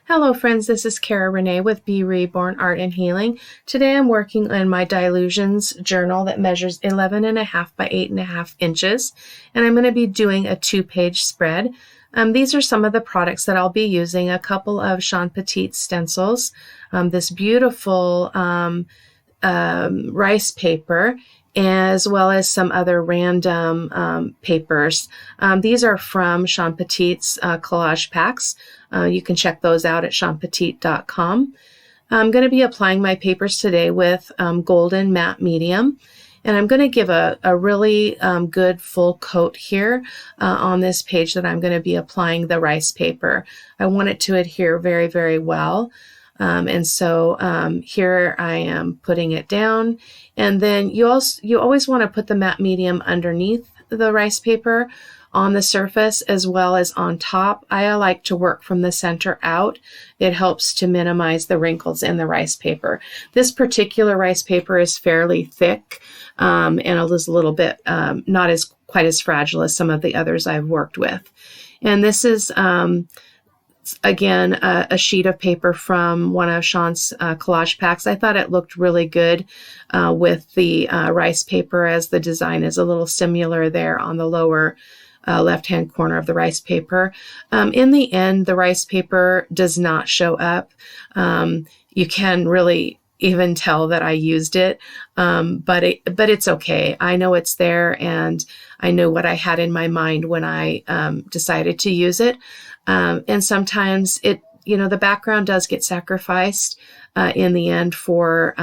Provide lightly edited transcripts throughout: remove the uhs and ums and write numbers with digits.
Hello friends, this is Cara-Renee with B.Reborn Art and Healing. Today I'm working on my Dylusions Journal that measures 11.5 by 8.5 inches, and I'm going to be doing a 2-page spread. These are some of the products that I'll be using: a couple of Sean Petit stencils, this beautiful rice paper, as well as some other random papers. These are from Sean Petit's collage packs. You can check those out at seanpetit.com. I'm going to be applying my papers today with golden matte medium, and I'm going to give a really good full coat here on this page that I'm going to be applying the rice paper. I want it to adhere very, very well. And so here I am putting it down, and then you always want to put the matte medium underneath the rice paper on the surface as well as on top. I like to work from the center out. It helps to minimize the wrinkles in the rice paper. This particular rice paper is fairly thick and it is a little bit not quite as fragile as some of the others I've worked with. And this is again, a sheet of paper from one of Sean's collage packs. I thought it looked really good with the rice paper, as the design is a little similar there on the lower left-hand corner of the rice paper. In the end, the rice paper does not show up. You can really even tell that I used it, but it's okay. I know it's there, and I know what I had in my mind when I decided to use it. And sometimes the background does get sacrificed in the end for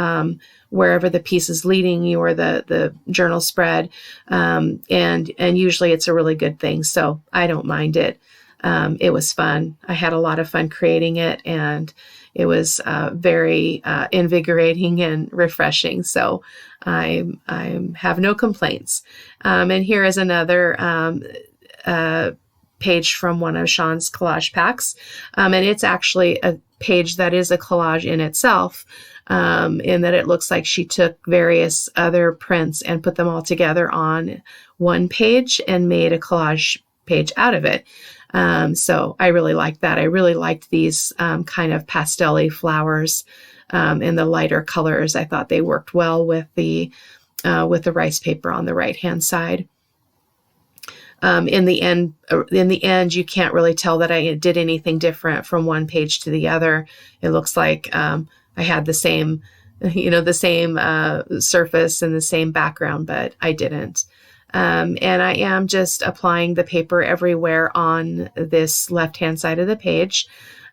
wherever the piece is leading you, or the journal spread. And usually it's a really good thing. So I don't mind it. It was fun. I had a lot of fun creating it, and it was very invigorating and refreshing. So I have no complaints. And here is another page from one of Sean's collage packs. And it's actually a page that is a collage in itself, in that it looks like she took various other prints and put them all together on one page and made a collage page out of it. So I really liked that. I really liked these kind of pastel-y flowers in the lighter colors. I thought they worked well with the rice paper on the right-hand side. In the end, you can't really tell that I did anything different from one page to the other. It looks like I had the same surface and the same background, but I didn't. And I am just applying the paper everywhere on this left-hand side of the page.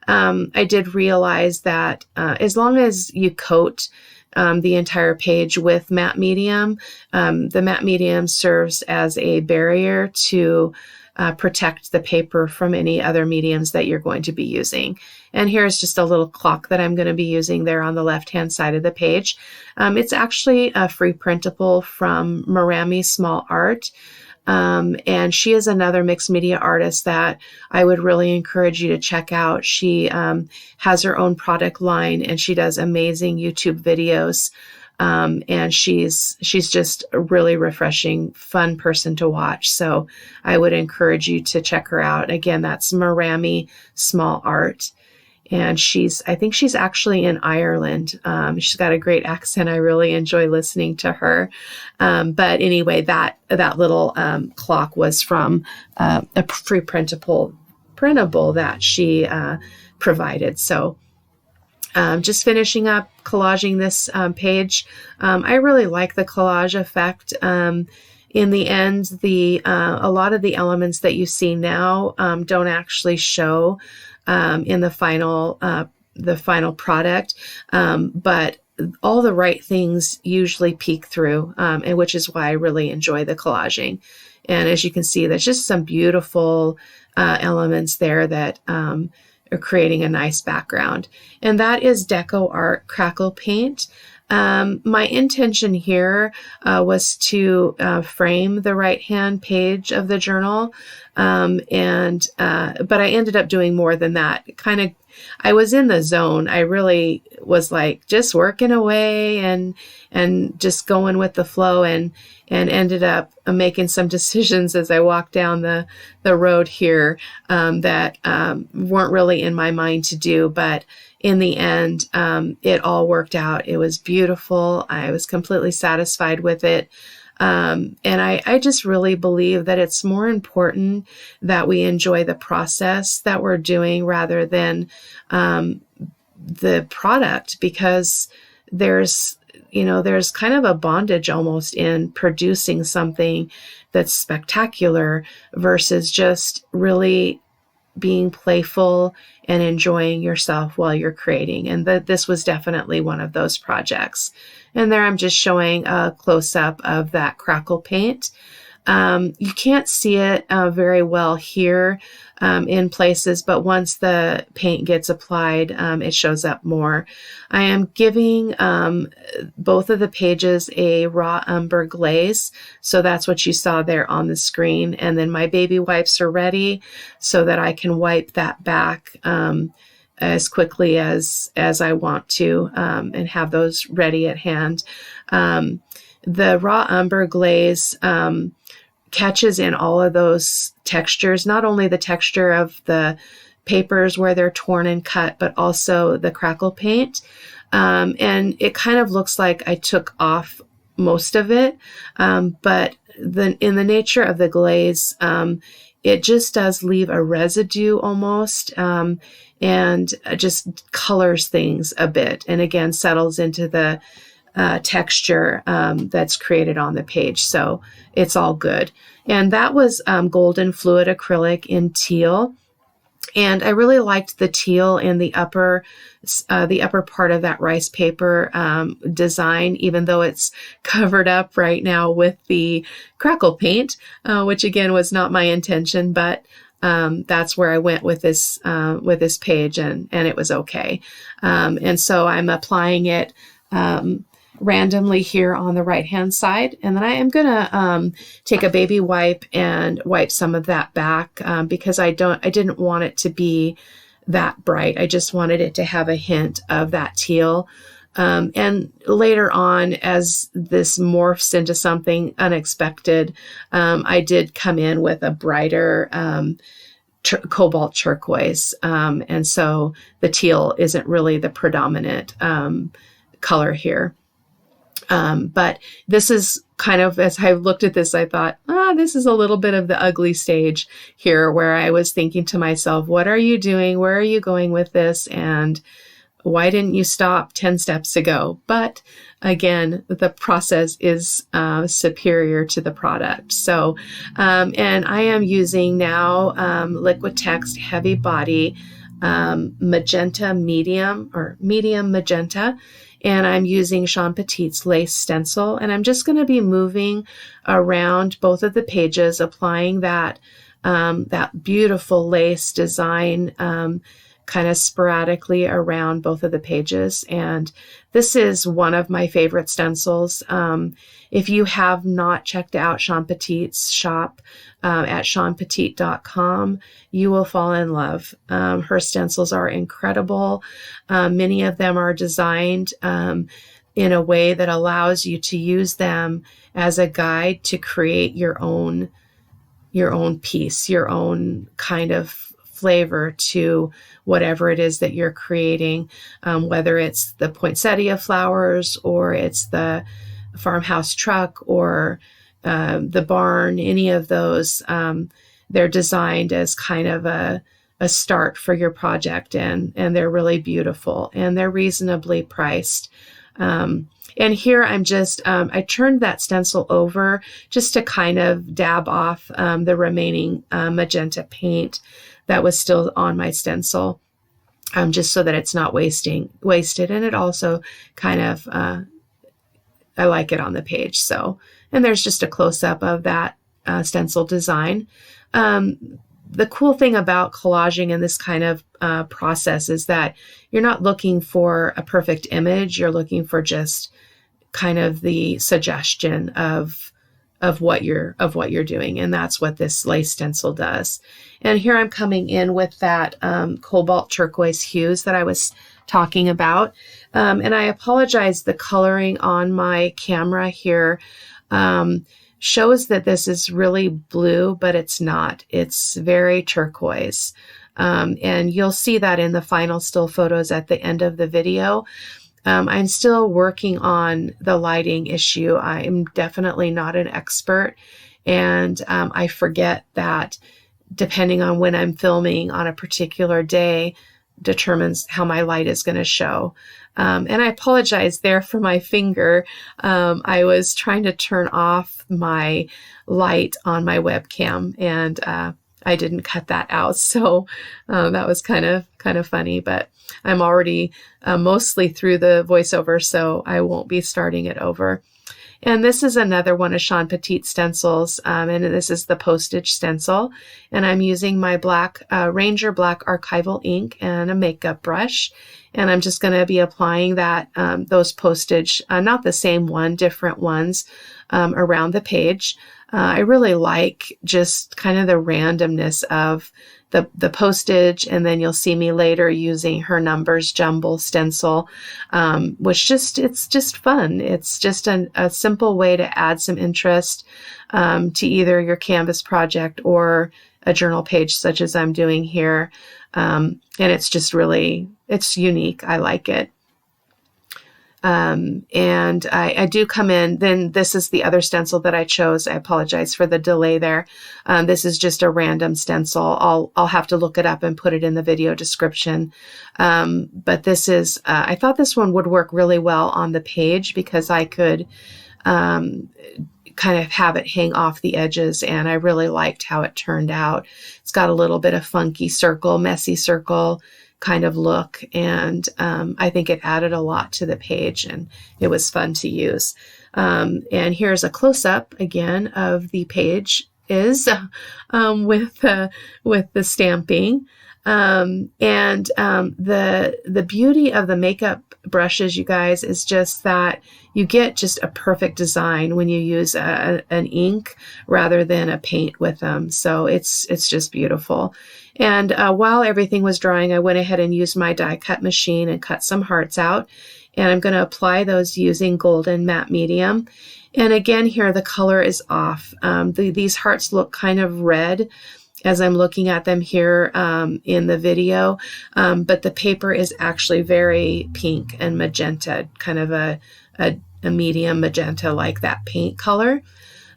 I did realize that as long as you coat the entire page with matte medium, the matte medium serves as a barrier to protect the paper from any other mediums that you're going to be using. And here's just a little clock that I'm going to be using there on the left-hand side of the page. It's actually a free printable from Marami Small Art. And she is another mixed media artist that I would really encourage you to check out. She has her own product line, and she does amazing YouTube videos. And she's just a really refreshing, fun person to watch. So I would encourage you to check her out. Again, that's Marami Small Art. And I think she's actually in Ireland. She's got a great accent. I really enjoy listening to her. But anyway, that little clock was from a free printable that she provided. So just finishing up collaging this page. I really like the collage effect. In the end, a lot of the elements that you see now don't actually show in the final product, but all the right things usually peek through, and which is why I really enjoy the collaging. And as you can see, there's just some beautiful elements there that are creating a nice background. And that is Deco Art Crackle Paint. My intention here was to frame the right-hand page of the journal. But I ended up doing more than that. I was in the zone. I really was like just working away and just going with the flow, and ended up making some decisions as I walked down the road here that weren't really in my mind to do. But in the end, it all worked out. It was beautiful. I was completely satisfied with it. And I just really believe that it's more important that we enjoy the process that we're doing rather than the product, because there's kind of a bondage almost in producing something that's spectacular versus just really being playful and enjoying yourself while you're creating. And this was definitely one of those projects. And there I'm just showing a close-up of that Crackle Paint. You can't see it very well here in places, but once the paint gets applied, it shows up more. I am giving both of the pages a raw umber glaze, so that's what you saw there on the screen. And then my baby wipes are ready so that I can wipe that back as quickly as I want to, and have those ready at hand. The raw umber glaze catches in all of those textures, not only the texture of the papers where they're torn and cut, but also the Crackle Paint. And it kind of looks like I took off most of it, but in the nature of the glaze, it just does leave a residue almost, and just colors things a bit, and again settles into the texture that's created on the page. So it's all good. And that was golden fluid acrylic in teal. And I really liked the teal in the upper part of that rice paper design, even though it's covered up right now with the Crackle Paint, which again was not my intention, but that's where I went with this page, and it was okay. And so I'm applying it randomly here on the right hand side, and then I am gonna take a baby wipe and wipe some of that back, because I didn't want it to be that bright. I just wanted it to have a hint of that teal. And later on, as this morphs into something unexpected, I did come in with a brighter cobalt turquoise, and so the teal isn't really the predominant color here. But this is kind of, as I looked at this, I thought, this is a little bit of the ugly stage here, where I was thinking to myself, what are you doing? Where are you going with this? And why didn't you stop 10 steps ago? But again, the process is superior to the product. So, and I am using now Liquitex Heavy Body Magenta Medium, or Medium Magenta. And I'm using Sean Petit's Lace Stencil, and I'm just going to be moving around both of the pages, applying that beautiful lace design kind of sporadically around both of the pages. And this is one of my favorite stencils. If you have not checked out Sean Petit's shop at seanpetit.com, you will fall in love. Her stencils are incredible. Many of them are designed in a way that allows you to use them as a guide to create your own piece, your own kind of flavor to whatever it is that you're creating, whether it's the poinsettia flowers, or it's the farmhouse truck, or the barn. Any of those, they're designed as kind of a start for your project, and they're really beautiful, and they're reasonably priced. And here I'm just, I turned that stencil over just to kind of dab off the remaining magenta paint that was still on my stencil, just so that it's not wasted. And it also kind of, I like it on the page. So, and there's just a close-up of that stencil design. The cool thing about collaging in this kind of process is that you're not looking for a perfect image. You're looking for just kind of the suggestion of what you're doing. And that's what this lace stencil does. And here I'm coming in with that cobalt turquoise hues that I was talking about. And I apologize, the coloring on my camera here shows that this is really blue, but it's not. It's very turquoise. And you'll see that in the final still photos at the end of the video. I'm still working on the lighting issue. I'm definitely not an expert, and I forget that depending on when I'm filming on a particular day determines how my light is going to show. And I apologize there for my finger. I was trying to turn off my light on my webcam, and I didn't cut that out. So that was kind of funny, but I'm already mostly through the voiceover, so I won't be starting it over. And this is another one of Sean Petit's stencils, and this is the Postage Stencil. And I'm using my black Ranger Black Archival ink and a makeup brush. And I'm just going to be applying that those postage, not the same one, different ones around the page. I really like just kind of the randomness of the postage, and then you'll see me later using her numbers jumble stencil, which it's just fun. It's just a simple way to add some interest to either your Canvas project or a journal page such as I'm doing here. And it's just it's unique. I like it. And I do come in, then this is the other stencil that I chose. I apologize for the delay there. This is just a random stencil. I'll have to look it up and put it in the video description. But this is, I thought this one would work really well on the page because I could, kind of have it hang off the edges, and I really liked how it turned out. It's got a little bit of funky circle, messy circle kind of look, and I think it added a lot to the page, and it was fun to use. And here's a close-up again of the page with the stamping. And the beauty of the makeup brushes, you guys, is just that you get just a perfect design when you use an ink rather than a paint with them. So it's just beautiful. And while everything was drying, I went ahead and used my die cut machine and cut some hearts out. And I'm going to apply those using golden matte medium. And again, here the color is off. These hearts look kind of red as I'm looking at them here in the video, but the paper is actually very pink and magenta, kind of a medium magenta, like that paint color.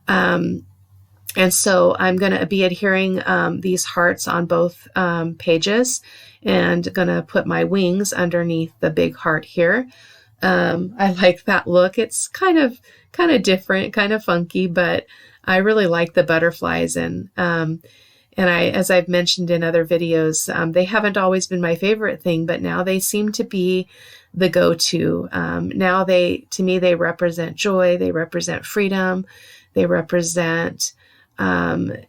And so I'm going to be adhering these hearts on both pages, and going to put my wings underneath the big heart here. I like that look. It's kind of different, kind of funky, but I really like the butterflies, and as I've mentioned in other videos, they haven't always been my favorite thing, but now they seem to be the go-to. Now to me, they represent joy. They represent freedom. They represent, the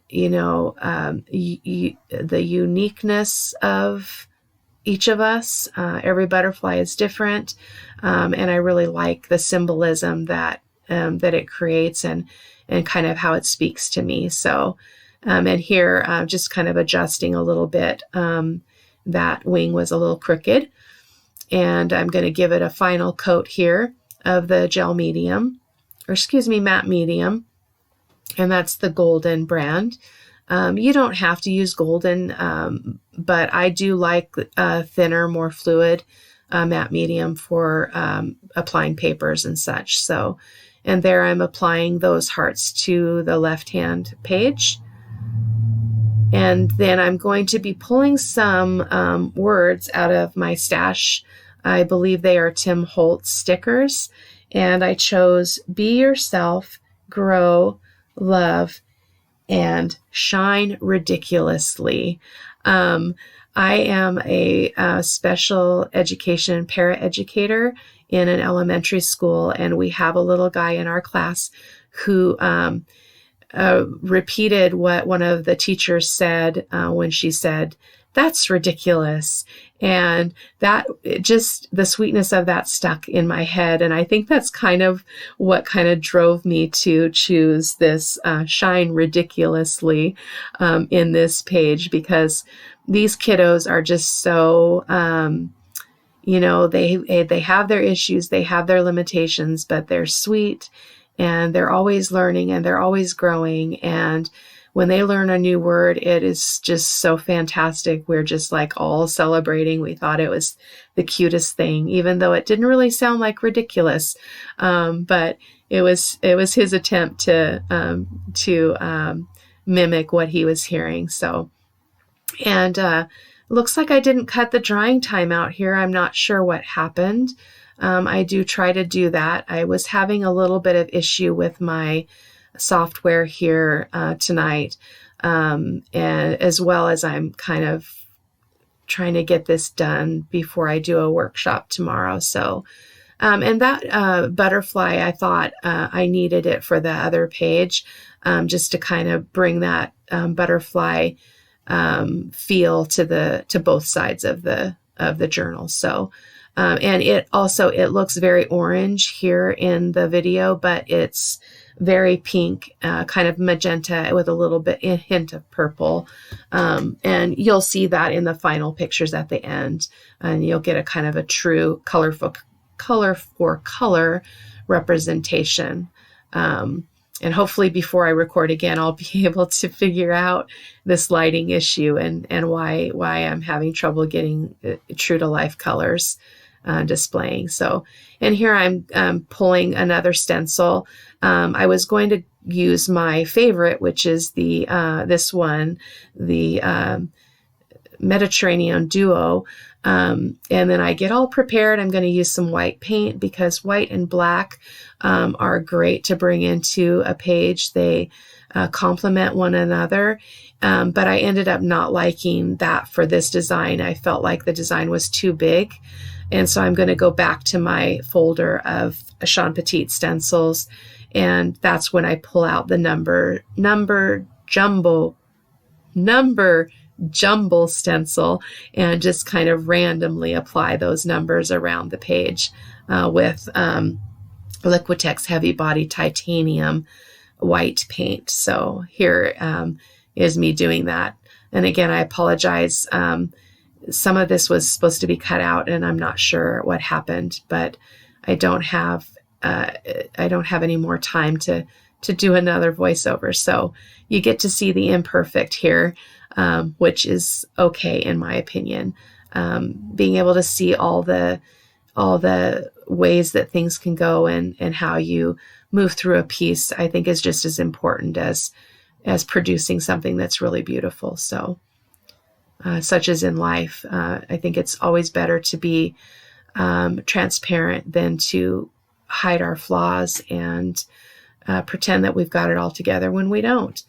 uniqueness of each of us. Every butterfly is different. And I really like the symbolism that it creates, and kind of how it speaks to me. So, and here, just kind of adjusting a little bit. That wing was a little crooked, and I'm going to give it a final coat here of the matte medium, and that's the Golden brand. You don't have to use Golden, but I do like thinner, more fluid matte medium for applying papers and such. So, and there I'm applying those hearts to the left-hand page. And then I'm going to be pulling some words out of my stash. I believe they are Tim Holtz stickers. And I chose Be Yourself, Grow, Love, and Shine Ridiculously. I am a special education paraeducator in an elementary school, and we have a little guy in our class who repeated what one of the teachers said when she said, "That's ridiculous." And that just, the sweetness of that stuck in my head. And I think that's kind of what kind of drove me to choose this Shine Ridiculously in this page, because these kiddos are just so, they have their issues, they have their limitations, but they're sweet and they're always learning and they're always growing. And when they learn a new word, it is just so fantastic. We're just like all celebrating. We thought it was the cutest thing, even though it didn't really sound like ridiculous. But it was his attempt to mimic what he was hearing. So, and looks like I didn't cut the drying time out here. I'm not sure what happened. I do try to do that. I was having a little bit of issue with my software here tonight, and as well as I'm kind of trying to get this done before I do a workshop tomorrow. So, and that butterfly, I thought I needed it for the other page, just to kind of bring that butterfly feel to both sides of the journal. So, and it looks very orange here in the video, but it's very pink, kind of magenta with a little bit, a hint of purple. And you'll see that in the final pictures at the end, and you'll get a kind of a true color for color representation. And hopefully before I record again, I'll be able to figure out this lighting issue and why I'm having trouble getting true to life colors displaying. So, and here I'm pulling another stencil. I was going to use my favorite, which is this one, the Mediterranean Duo. And then I get all prepared. I'm going to use some white paint because white and black are great to bring into a page. They complement one another. But I ended up not liking that for this design. I felt like the design was too big. And so I'm going to go back to my folder of Sean Petit stencils. And that's when I pull out the number jumble stencil and just kind of randomly apply those numbers around the page with Liquitex Heavy Body Titanium white paint. So here is me doing that. And again, I apologize. Some of this was supposed to be cut out and I'm not sure what happened, but I don't have any more time to do another voiceover. So you get to see the imperfect here, which is okay in my opinion. Being able to see all the ways that things can go and how you move through a piece, I think is just as important as producing something that's really beautiful. So, such as in life, I think it's always better to be transparent than to hide our flaws and pretend that we've got it all together when we don't.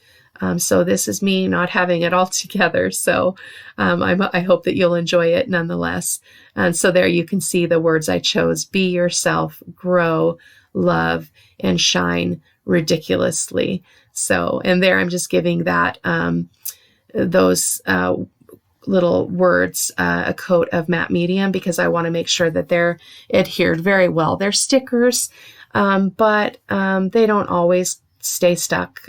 So this is me not having it all together. So I hope that you'll enjoy it nonetheless. And so there you can see the words I chose: be yourself, grow, love, and shine ridiculously. So, and there I'm just giving that those little words a coat of matte medium because I want to make sure that they're adhered very well. They're stickers, but they don't always stay stuck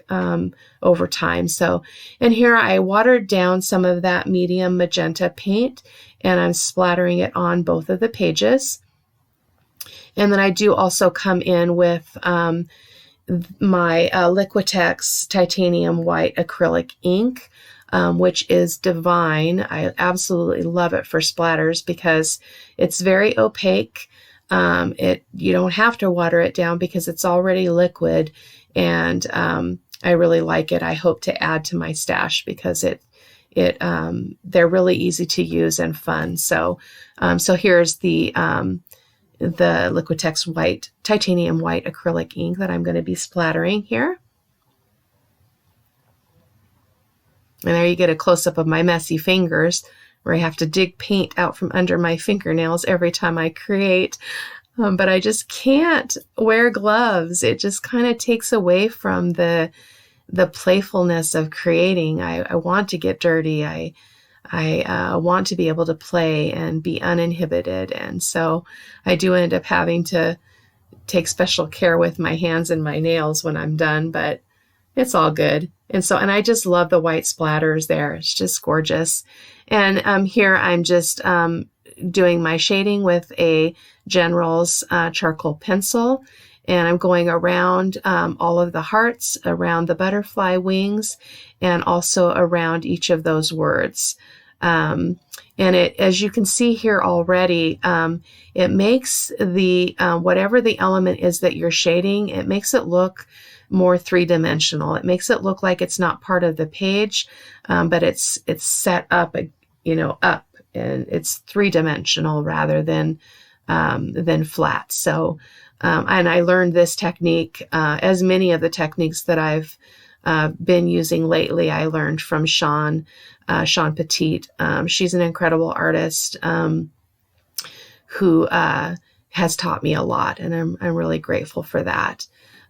over time. So, and here I watered down some of that medium magenta paint and I'm splattering it on both of the pages. And then I do also come in with my Liquitex Titanium White Acrylic ink, which is divine. I absolutely love it for splatters because it's very opaque. You don't have to water it down because it's already liquid, and I really like it. I hope to add to my stash because they're really easy to use and fun. So here's the Liquitex Titanium White Acrylic ink that I'm going to be splattering here. And there you get a close-up of my messy fingers where I have to dig paint out from under my fingernails every time I create. But I just can't wear gloves. It just kind of takes away from the playfulness of creating. I want to get dirty. I I want to be able to play and be uninhibited. And so I do end up having to take special care with my hands and my nails when I'm done, but it's all good. And I just love the white splatters there. It's just gorgeous. And here I'm just doing my shading with a General's charcoal pencil. And I'm going around all of the hearts, around the butterfly wings, and also around each of those words. And as you can see here already, it makes the, whatever the element is that you're shading, it makes it look more three-dimensional. It makes it look like it's not part of the page, but it's set up, up, and it's three-dimensional rather than flat. So, and I learned this technique, as many of the techniques that I've been using lately, I learned from Shawn Petit. She's an incredible artist who has taught me a lot, and I'm really grateful for that.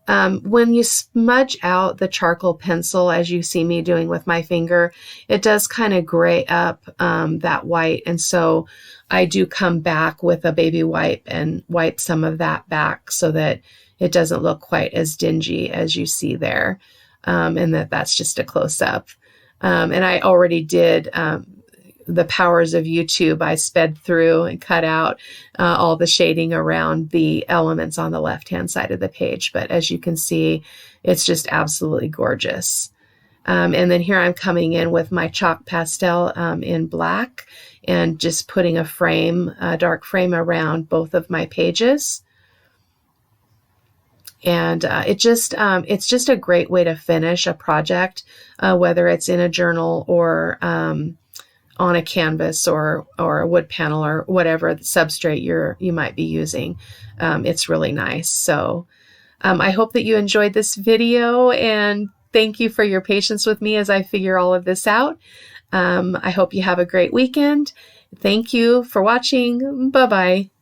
When you smudge out the charcoal pencil, as you see me doing with my finger, it does kind of gray up that white. And so I do come back with a baby wipe and wipe some of that back so that it doesn't look quite as dingy as you see there. And that's just a close-up. And I already did the powers of YouTube. I sped through and cut out all the shading around the elements on the left-hand side of the page. But as you can see, it's just absolutely gorgeous. And then here I'm coming in with my chalk pastel in black and just putting a dark frame around both of my pages. And it's just a great way to finish a project, whether it's in a journal or on a canvas or a wood panel or whatever substrate you might be using. It's really nice. So I hope that you enjoyed this video, and thank you for your patience with me as I figure all of this out. I hope you have a great weekend. Thank you for watching. Bye-bye.